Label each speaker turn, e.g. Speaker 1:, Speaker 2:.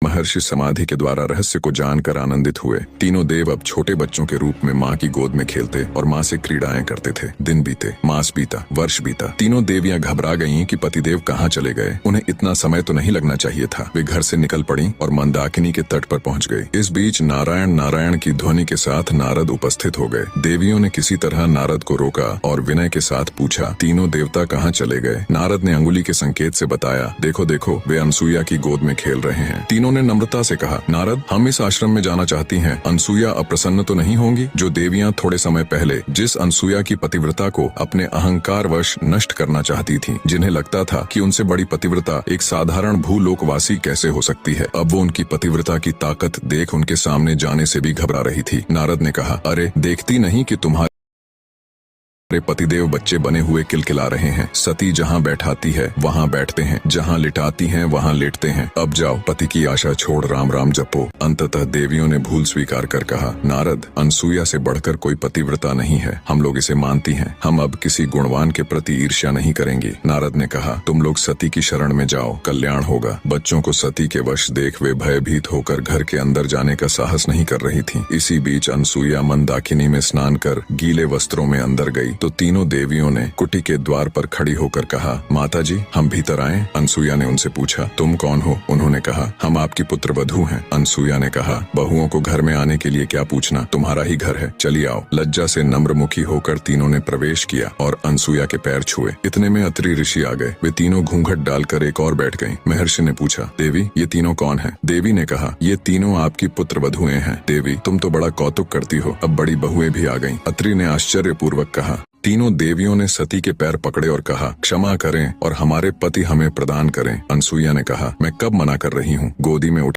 Speaker 1: महर्षि समाधि के द्वारा रहस्य को जानकर आनंदित हुए। तीनों देव अब छोटे बच्चों के रूप में माँ की गोद में खेलते और माँ से क्रीड़ाएं करते थे। दिन बीते, मास बीता, वर्ष बीता। तीनों देवियां घबरा गईं कि पतिदेव कहाँ चले गए। उन्हें इतना समय तो नहीं लगना चाहिए था। वे घर से निकल पड़ी और मंदाकिनी के तट पर पहुँच गई। इस बीच नारायण नारायण की ध्वनि के साथ नारद उपस्थित हो गए। देवियों ने किसी तरह नारद को रोका और विनय के साथ पूछा, तीनों देवता कहाँ चले गए? नारद ने अंगुली के संकेत से बताया, देखो देखो, वे अनसुईया की गोद में खेल रहे हैं। तीनों ने नम्रता से कहा, नारद, हम इस आश्रम में जाना चाहती हैं। अनसुईया अप्रसन्न तो नहीं होंगी? जो देवियां थोड़े समय पहले जिस अनसुईया की पतिव्रता को अपने अहंकार वश नष्ट करना चाहती थीं, जिन्हें लगता था कि उनसे बड़ी पतिव्रता एक साधारण भूलोकवासी कैसे हो सकती है, अब वो उनकी पतिव्रता की ताकत देख उनके सामने जाने से भी घबरा रही थी। नारद ने कहा, अरे देखती नहीं कि तुम्हारे पतिदेव बच्चे बने हुए किलकिला रहे हैं। सती जहाँ बैठाती है वहाँ बैठते हैं, जहाँ लिटाती हैं वहाँ लेटते हैं। अब जाओ, पति की आशा छोड़ राम राम जपो। अंततः देवियों ने भूल स्वीकार कर कहा, नारद, अनसुईया से बढ़कर कोई पतिव्रता नहीं है। हम लोग इसे मानती हैं। हम अब किसी गुणवान के प्रति ईर्ष्या नहीं करेंगे। नारद ने कहा, तुम लोग सती की शरण में जाओ, कल्याण होगा। बच्चों को सती के वश देख वे भयभीत होकर घर के अंदर जाने का साहस नहीं कर रही थी। इसी बीच अनसुईया मंदाकिनी में स्नान कर गीले वस्त्रों में अंदर गई तो तीनों देवियों ने कुटी के द्वार पर खड़ी होकर कहा, माता जी, हम भीतर आएं? अनसुईया ने उनसे पूछा, तुम कौन हो? उन्होंने कहा, हम आपकी पुत्र वधू हैं। अनसुईया ने कहा, बहुओं को घर में आने के लिए क्या पूछना, तुम्हारा ही घर है, चली आओ। लज्जा से नम्रमुखी होकर तीनों ने प्रवेश किया और अनसुईया के पैर छुए। इतने में अत्रि ऋषि आ गए। वे तीनों घूंघट डालकर एक और बैठ गयी। महर्षि ने पूछा, देवी, ये तीनों कौन है? देवी ने कहा, ये तीनों आपकी पुत्र वधुएं हैं। देवी, तुम तो बड़ा कौतुक करती हो, अब बड़ी बहुएं भी आ गईं। अत्रि ने आश्चर्यपूर्वक कहा। तीनों देवियों ने सती के पैर पकड़े और कहा, क्षमा करें और हमारे पति हमें प्रदान करें। अनसुईया ने कहा, मैं कब मना कर रही हूँ? गोदी में उठ